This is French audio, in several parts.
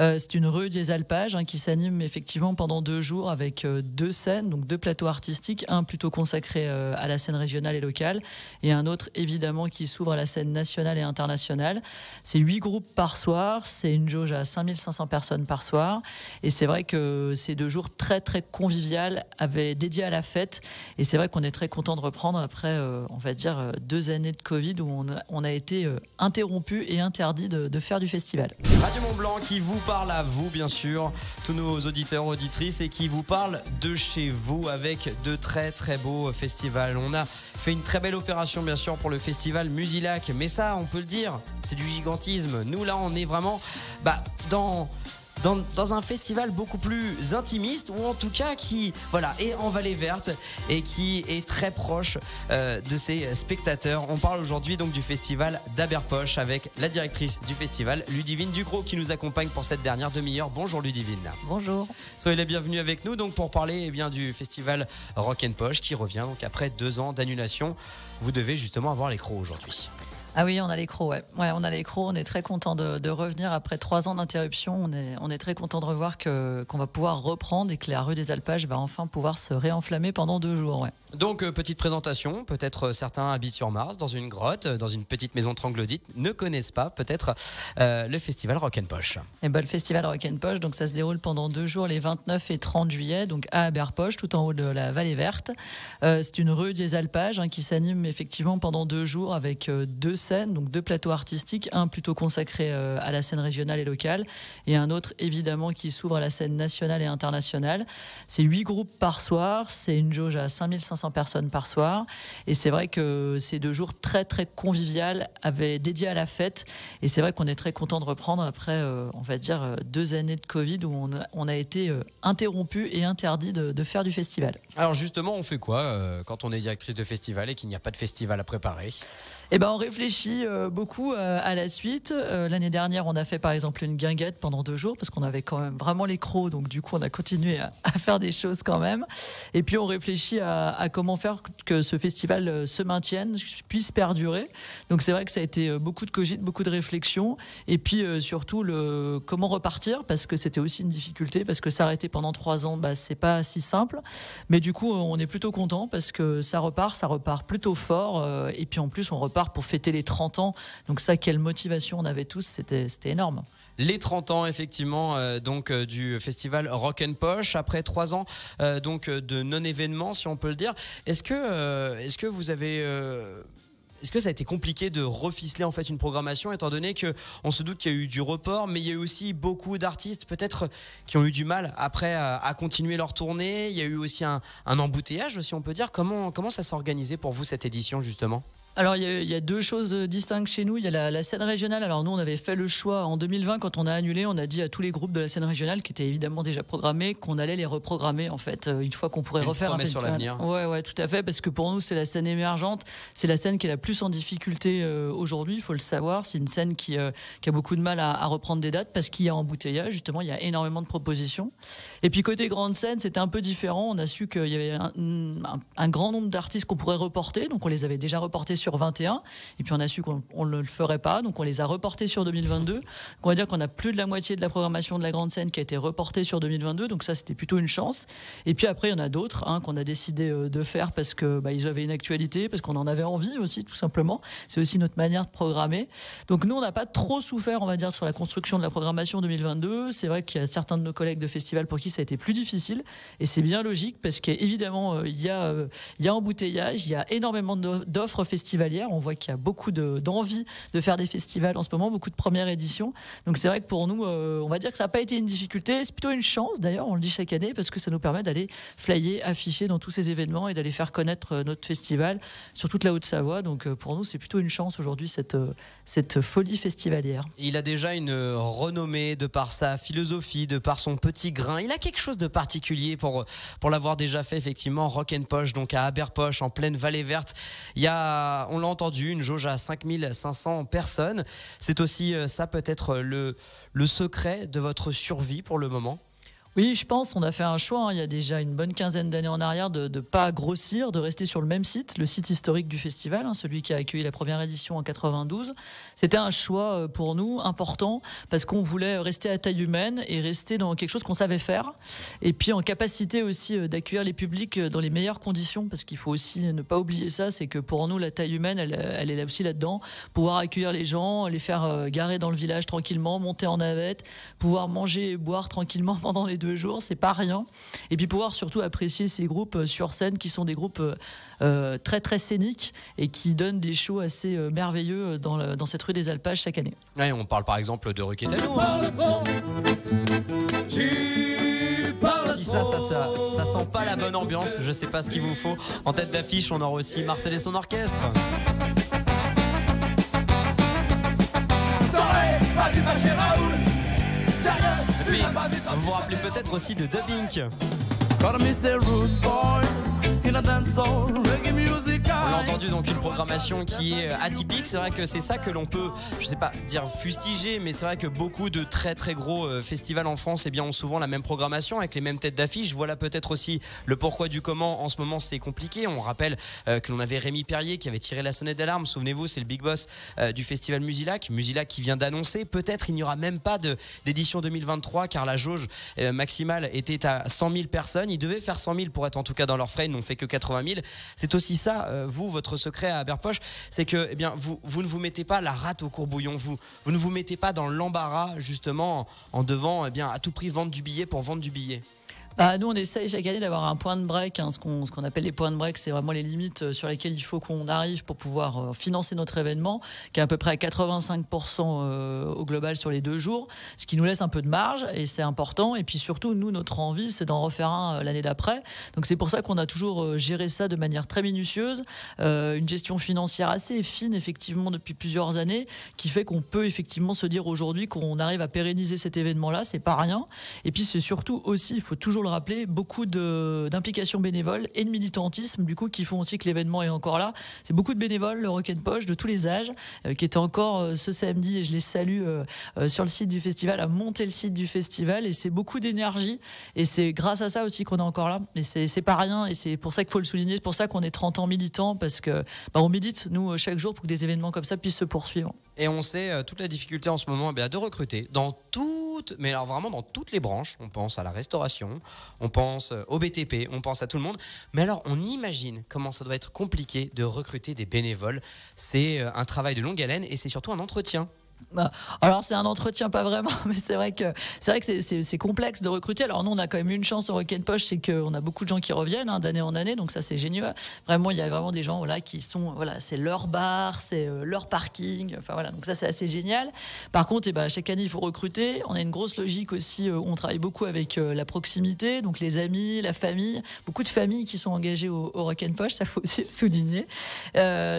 C'est une rue des Alpages qui s'anime effectivement pendant 2 jours avec 2 scènes, donc 2 plateaux artistiques, un plutôt consacré à la scène régionale et locale et un autre évidemment qui s'ouvre à la scène nationale et internationale. C'est 8 groupes par soir, c'est une jauge à 5500 personnes par soir et c'est vrai que c'est 2 jours très très convivial dédiés à la fête et c'est vrai qu'on est très content de reprendre après on va dire 2 années de Covid où on a été interrompu et interdit de faire du festival. Radio Mont-Blanc qui vous parle à vous bien sûr, tous nos auditeurs, auditrices et qui vous parle de chez vous avec de très très beaux festivals. On a fait une très belle opération bien sûr pour le festival Musilac, mais ça on peut le dire, c'est du gigantisme. Nous là on est vraiment dans un festival beaucoup plus intimiste ou en tout cas qui est en Vallée Verte et qui est très proche de ses spectateurs. On parle aujourd'hui donc du festival d'Aberpoch avec la directrice du festival, Ludivine Ducrot, qui nous accompagne pour cette dernière demi-heure. Bonjour Ludivine. Bonjour. Soyez la bienvenue avec nous donc pour parler du festival Rock & Poche qui revient donc après 2 ans d'annulation. Vous devez justement avoir les crocs aujourd'hui. Ah oui, on a les crocs, ouais. On a les crocs, on est très content de revenir après 3 ans d'interruption. On est très content de revoir qu'on va pouvoir reprendre et que la rue des Alpages va enfin pouvoir se réenflammer pendant 2 jours, ouais. Donc, petite présentation, peut-être certains habitent sur Mars, dans une grotte, dans une petite maison troglodyte, ne connaissent pas peut-être le festival Rock & Poche. Et le festival Rock & Poche, donc ça se déroule pendant 2 jours, les 29 et 30 juillet, donc à Aberpoch, tout en haut de la Vallée Verte. C'est une rue des Alpages qui s'anime effectivement pendant 2 jours avec 2 scènes, donc 2 plateaux artistiques, un plutôt consacré à la scène régionale et locale et un autre évidemment qui s'ouvre à la scène nationale et internationale. C'est 8 groupes par soir, c'est une jauge à 5500 personnes par soir et c'est vrai que c'est 2 jours très très convivial dédiés à la fête et c'est vrai qu'on est très content de reprendre après on va dire 2 années de Covid où on a été interrompu et interdit de faire du festival. Alors justement on fait quoi quand on est directrice de festival et qu'il n'y a pas de festival à préparer ? On réfléchit beaucoup à la suite. L'année dernière, on a fait par exemple une guinguette pendant 2 jours parce qu'on avait quand même vraiment les crocs, donc du coup on a continué à faire des choses quand même. Et puis on réfléchit à comment faire que ce festival se maintienne, puisse perdurer. Donc c'est vrai que ça a été beaucoup de cogite, beaucoup de réflexion, et puis surtout comment repartir parce que c'était aussi une difficulté parce que s'arrêter pendant 3 ans, c'est pas si simple. Mais du coup on est plutôt content parce que ça repart plutôt fort, et puis en plus on repart pour fêter les 30 ans. Donc ça, quelle motivation on avait tous, c'était énorme. Les 30 ans effectivement du festival Rock & Poche après 3 ans de non-événement si on peut le dire. Est-ce que vous avez est-ce que ça a été compliqué de reficeler en fait une programmation étant donné que on se doute qu'il y a eu du report mais il y a eu aussi beaucoup d'artistes peut-être qui ont eu du mal après à continuer leur tournée. Il y a eu aussi un embouteillage si on peut dire. Comment ça s'est organisé pour vous cette édition justement ? Alors il y a 2 choses distinctes chez nous. Il y a la scène régionale. Alors nous on avait fait le choix en 2020 quand on a annulé, on a dit à tous les groupes de la scène régionale qui étaient évidemment déjà programmés qu'on allait les reprogrammer en fait une fois qu'on pourrait refaire un festival. Sur l'avenir. Ouais, tout à fait, parce que pour nous c'est la scène émergente, c'est la scène qui est la plus en difficulté aujourd'hui. Il faut le savoir, c'est une scène qui a beaucoup de mal à reprendre des dates parce qu'il y a embouteillage. Justement, il y a énormément de propositions. Et puis côté grande scène, c'était un peu différent. On a su qu'il y avait un grand nombre d'artistes qu'on pourrait reporter, donc on les avait déjà reportés sur 21 et puis on a su qu'on ne le ferait pas, donc on les a reportés sur 2022. Donc on va dire qu'on a plus de la moitié de la programmation de la grande scène qui a été reportée sur 2022, donc ça c'était plutôt une chance. Et puis après il y en a d'autres qu'on a décidé de faire parce que ils avaient une actualité, parce qu'on en avait envie aussi tout simplement. C'est aussi notre manière de programmer. Donc nous on n'a pas trop souffert on va dire sur la construction de la programmation 2022. C'est vrai qu'il y a certains de nos collègues de festival pour qui ça a été plus difficile et c'est bien logique parce qu'évidemment il y a embouteillage, il y a énormément d'offres festivalières. On voit qu'il y a beaucoup d'envie de faire des festivals en ce moment, beaucoup de premières éditions. Donc c'est vrai que pour nous, on va dire que ça n'a pas été une difficulté, c'est plutôt une chance d'ailleurs, on le dit chaque année, parce que ça nous permet d'aller flyer, afficher dans tous ces événements et d'aller faire connaître notre festival sur toute la Haute-Savoie. Donc pour nous, c'est plutôt une chance aujourd'hui, cette folie festivalière. Il a déjà une renommée de par sa philosophie, de par son petit grain. Il a quelque chose de particulier pour l'avoir déjà fait effectivement. Rock & Poche, donc à Aberpoch, en pleine Vallée Verte. Il y a, on l'a entendu, une jauge à 5500 personnes. C'est aussi ça peut-être le secret de votre survie pour le moment ? Oui, je pense, on a fait un choix, hein, il y a déjà une bonne quinzaine d'années en arrière de ne pas grossir, de rester sur le même site, le site historique du festival, hein, celui qui a accueilli la première édition en 92. C'était un choix pour nous important parce qu'on voulait rester à taille humaine et rester dans quelque chose qu'on savait faire. Et puis en capacité aussi d'accueillir les publics dans les meilleures conditions, parce qu'il faut aussi ne pas oublier ça, c'est que pour nous, la taille humaine, elle est là aussi là-dedans. Pouvoir accueillir les gens, les faire garer dans le village tranquillement, monter en navette, pouvoir manger et boire tranquillement pendant les 2 jours, c'est pas rien. Et puis pouvoir surtout apprécier ces groupes sur scène qui sont des groupes très très scéniques et qui donnent des shows assez merveilleux dans cette rue des Alpages chaque année. Ouais, on parle par exemple de Requetano. Si ça sent pas la bonne ambiance, je sais pas ce qu'il vous faut. En tête d'affiche, on aura aussi Marcel et son orchestre. Et puis, vous vous rappelez peut-être aussi de Dubbing. On l'a entendu, donc une programmation qui est atypique. C'est vrai que c'est ça que l'on peut, je sais pas dire fustiger, mais c'est vrai que beaucoup de très très gros festivals en France ont souvent la même programmation avec les mêmes têtes d'affiche. Voilà peut-être aussi le pourquoi du comment. En ce moment, c'est compliqué. On rappelle que l'on avait Rémi Perrier qui avait tiré la sonnette d'alarme. Souvenez-vous, c'est le big boss du festival Musilac qui vient d'annoncer peut-être il n'y aura même pas d'édition 2023 car la jauge maximale était à 100 000 personnes. Ils devaient faire 100 000 pour être en tout cas dans leurs frais. Ils n'ont fait que 80 000. C'est aussi ça, votre secret à Berpoche, c'est que vous ne vous mettez pas la rate au courbouillon, vous ne vous mettez pas dans l'embarras justement en devant à tout prix vendre du billet pour vendre du billet. Nous, on essaye chaque année d'avoir un point de break. Ce qu'on appelle les points de break, c'est vraiment les limites sur lesquelles il faut qu'on arrive pour pouvoir financer notre événement, qui est à peu près à 85% au global sur les 2 jours, ce qui nous laisse un peu de marge et c'est important. Et puis surtout, nous, notre envie, c'est d'en refaire un l'année d'après. Donc c'est pour ça qu'on a toujours géré ça de manière très minutieuse, une gestion financière assez fine, effectivement, depuis plusieurs années, qui fait qu'on peut effectivement se dire aujourd'hui qu'on arrive à pérenniser cet événement-là, c'est pas rien. Et puis c'est surtout aussi, il faut toujours le rappeler, beaucoup d'implications bénévoles et de militantisme du coup qui font aussi que l'événement est encore là. C'est beaucoup de bénévoles, le Rock'n'Poche de tous les âges qui étaient encore ce samedi et je les salue sur le site du festival, à monter le site du festival et c'est beaucoup d'énergie et c'est grâce à ça aussi qu'on est encore là et c'est pas rien et c'est pour ça qu'il faut le souligner, c'est pour ça qu'on est 30 ans militants parce que on milite nous chaque jour pour que des événements comme ça puissent se poursuivre. Et on sait toute la difficulté en ce moment de recruter mais alors vraiment dans toutes les branches. On pense à la restauration, on pense au BTP, on pense à tout le monde. Mais alors on imagine comment ça doit être compliqué de recruter des bénévoles. C'est un travail de longue haleine et c'est surtout un entretien. Alors c'est un entretien pas vraiment, mais c'est vrai que c'est complexe de recruter. Alors nous on a quand même une chance au Rock'n'Poche, c'est qu'on a beaucoup de gens qui reviennent d'année en année, donc ça c'est génial. Vraiment il y a vraiment des gens qui sont c'est leur bar, c'est leur parking, donc ça c'est assez génial. Par contre chaque année il faut recruter. On a une grosse logique aussi où on travaille beaucoup avec la proximité, donc les amis, la famille, beaucoup de familles qui sont engagées au Rock'n'Poche, ça faut aussi le souligner.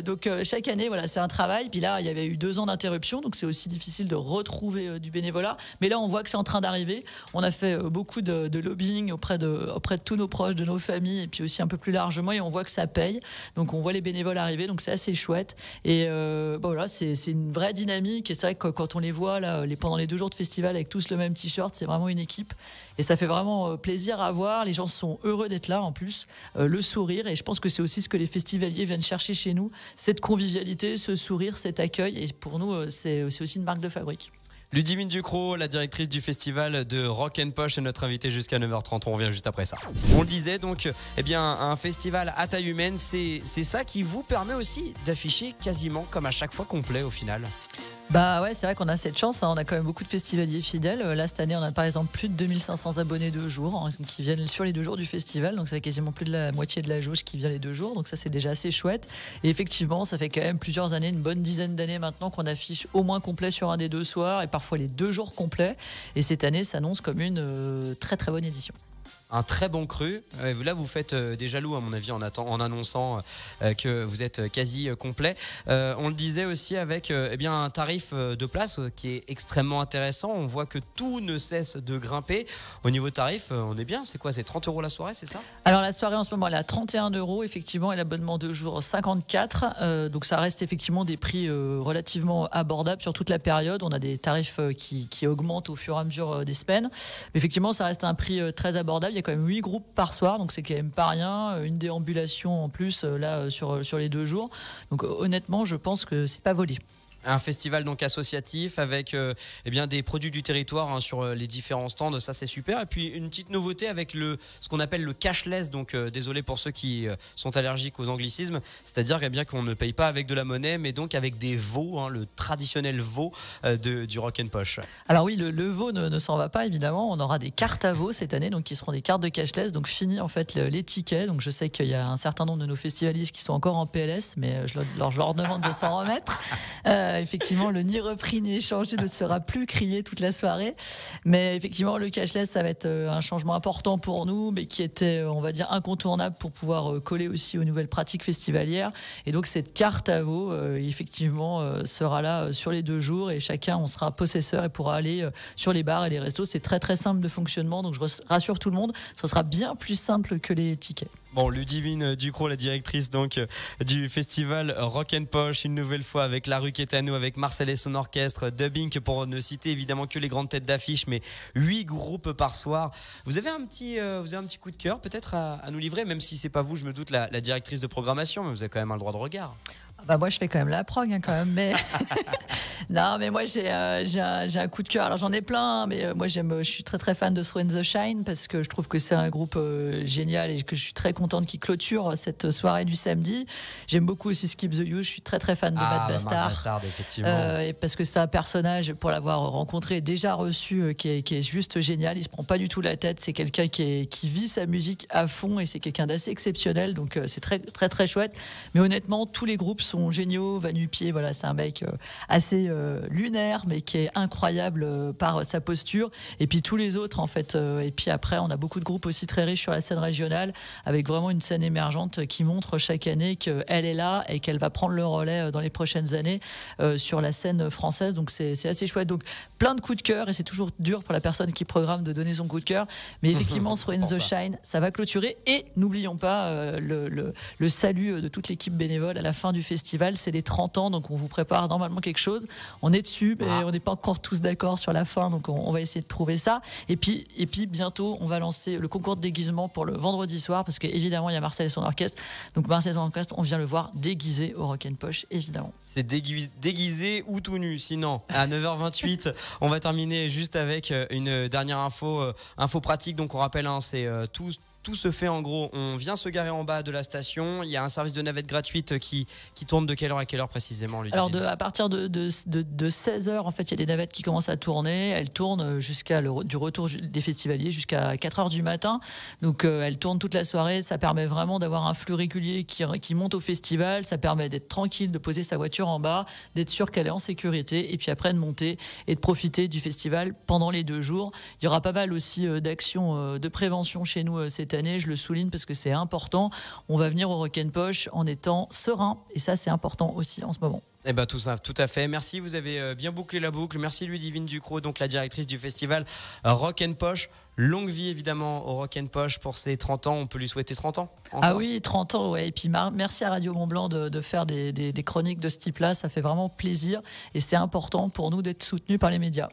Donc chaque année c'est un travail. Puis là il y avait eu 2 ans d'interruption, donc c'est aussi difficile de retrouver du bénévolat, mais là on voit que c'est en train d'arriver. On a fait beaucoup de lobbying auprès de tous nos proches, de nos familles et puis aussi un peu plus largement et on voit que ça paye, donc on voit les bénévoles arriver, donc c'est assez chouette et c'est une vraie dynamique et c'est vrai que quand on les voit là, pendant les 2 jours de festival avec tous le même t-shirt, c'est vraiment une équipe et ça fait vraiment plaisir à voir. Les gens sont heureux d'être là en plus, le sourire, et je pense que c'est aussi ce que les festivaliers viennent chercher chez nous, cette convivialité, ce sourire, cet accueil, et pour nous c'est aussi une marque de fabrique. Ludivine Ducrot, la directrice du festival de Rock'n'Poche, est notre invitée jusqu'à 9h30. On revient juste après ça. On le disait donc, un festival à taille humaine, c'est ça qui vous permet aussi d'afficher quasiment comme à chaque fois complet au final. C'est vrai qu'on a cette chance, on a quand même beaucoup de festivaliers fidèles. Là cette année on a par exemple plus de 2500 abonnés 2 jours qui viennent sur les 2 jours du festival, donc c'est quasiment plus de la moitié de la jauge qui vient les 2 jours, donc ça c'est déjà assez chouette. Et effectivement ça fait quand même plusieurs années, une bonne dizaine d'années maintenant qu'on affiche au moins complet sur un des 2 soirs et parfois les 2 jours complets, et cette année s'annonce comme une très très bonne édition. Un très bon cru. Là, vous faites des jaloux, à mon avis, en annonçant que vous êtes quasi complet. On le disait aussi avec un tarif de place qui est extrêmement intéressant. On voit que tout ne cesse de grimper. Au niveau tarif, on est bien. C'est quoi? C'est 30 € la soirée, c'est ça? Alors la soirée en ce moment elle est à 31 €, effectivement, et l'abonnement de jour 54. Donc ça reste effectivement des prix relativement abordables sur toute la période. On a des tarifs qui augmentent au fur et à mesure des semaines. Mais effectivement, ça reste un prix très abordable. Il y a quand même 8 groupes par soir, donc c'est quand même pas rien. Une déambulation en plus sur les 2 jours. Donc honnêtement, je pense que c'est pas volé. Un festival donc associatif avec des produits du territoire sur les différents stands, ça c'est super. Et puis une petite nouveauté avec ce qu'on appelle le cashless, donc désolé pour ceux qui sont allergiques aux anglicismes, c'est-à-dire qu'on ne paye pas avec de la monnaie mais donc avec des veaux, le traditionnel veau du Rock 'n' Posh. Alors oui, le veau ne s'en va pas évidemment, on aura des cartes à veau cette année, donc qui seront des cartes de cashless, donc fini en fait les tickets. Donc je sais qu'il y a un certain nombre de nos festivalistes qui sont encore en PLS, mais je leur demande de s'en remettre. Effectivement, le ni repris ni échangé ne sera plus crié toute la soirée. Mais effectivement, le cashless, ça va être un changement important pour nous, mais qui était, on va dire, incontournable pour pouvoir coller aussi aux nouvelles pratiques festivalières. Et donc, cette carte à veau, effectivement, sera là sur les 2 jours et chacun, on sera possesseur et pourra aller sur les bars et les restos. C'est très, très simple de fonctionnement. Donc, je rassure tout le monde, ce sera bien plus simple que les tickets. Bon, Ludivine Ducrot, la directrice donc du festival Rock 'n' Posh, une nouvelle fois avec La Rue Quétano, avec Marcel et son orchestre, Dubbing, pour ne citer évidemment que les grandes têtes d'affiche, mais 8 groupes par soir. Vous avez un petit coup de cœur peut-être à nous livrer, même si c'est pas vous, je me doute, la directrice de programmation, mais vous avez quand même un droit de regard. Bah moi je fais quand même la prog quand même, mais non, mais moi j'ai un coup de cœur. Alors j'en ai plein, mais moi je suis très très fan de Throw in the Shine parce que je trouve que c'est un groupe génial et que je suis très contente qu'il clôture cette soirée du samedi. J'aime beaucoup aussi Skip the Use. Je suis très très fan de Matt Bastard, effectivement. et parce que c'est un personnage, pour l'avoir rencontré, déjà reçu, qui est juste génial. Il se prend pas du tout la tête. C'est quelqu'un qui vit sa musique à fond et c'est quelqu'un d'assez exceptionnel. Donc c'est très très très chouette. Mais honnêtement, tous les groupes sont géniaux. Vanupier, voilà, c'est un mec assez lunaire, mais qui est incroyable par sa posture. Et puis tous les autres, en fait. Et puis après, on a beaucoup de groupes aussi très riches sur la scène régionale, avec vraiment une scène émergente qui montre chaque année qu'elle est là et qu'elle va prendre le relais dans les prochaines années sur la scène française. Donc c'est assez chouette. Donc plein de coups de cœur, et c'est toujours dur pour la personne qui programme de donner son coup de cœur. Mais effectivement, Throw in the Shine, ça va clôturer. Et n'oublions pas le salut de toute l'équipe bénévole à la fin du festival. C'est les 30 ans, donc on vous prépare normalement quelque chose. On est dessus, mais on n'est pas encore tous d'accord sur la fin, donc on va essayer de trouver ça. Et puis bientôt, on va lancer le concours de déguisement pour le vendredi soir, parce qu'évidemment, il y a Marcel et son orchestre. Donc Marcel et son orchestre, on vient le voir déguisé au Rock 'n' Posh, évidemment. C'est déguisé ou tout nu. Sinon, à 9h28, on va terminer juste avec une dernière info pratique. Donc on rappelle, c'est tout se fait en gros, on vient se garer en bas de la station, il y a un service de navette gratuite qui tourne de quelle heure à quelle heure précisément, Ludivine? Alors à partir de 16h, en fait, il y a des navettes qui commencent à tourner, elles tournent jusqu'à du retour des festivaliers jusqu'à 4h du matin. Donc elles tournent toute la soirée, ça permet vraiment d'avoir un flux régulier qui monte au festival, ça permet d'être tranquille, de poser sa voiture en bas, d'être sûr qu'elle est en sécurité et puis après de monter et de profiter du festival pendant les 2 jours. Il y aura pas mal aussi d'actions de prévention chez nous cette année, je le souligne parce que c'est important. On va venir au Rock 'n' Posh en étant serein et ça c'est important aussi en ce moment. Eh ben tout à fait. Merci, vous avez bien bouclé la boucle. Merci Ludivine Ducrot, donc la directrice du festival Rock 'n' Posh. Longue vie évidemment au Rock 'n' Posh pour ses 30 ans. On peut lui souhaiter 30 ans encore. Ah oui, 30 ans, ouais. Et puis merci à Radio Mont Blanc de faire des chroniques de ce type-là. Ça fait vraiment plaisir et c'est important pour nous d'être soutenus par les médias.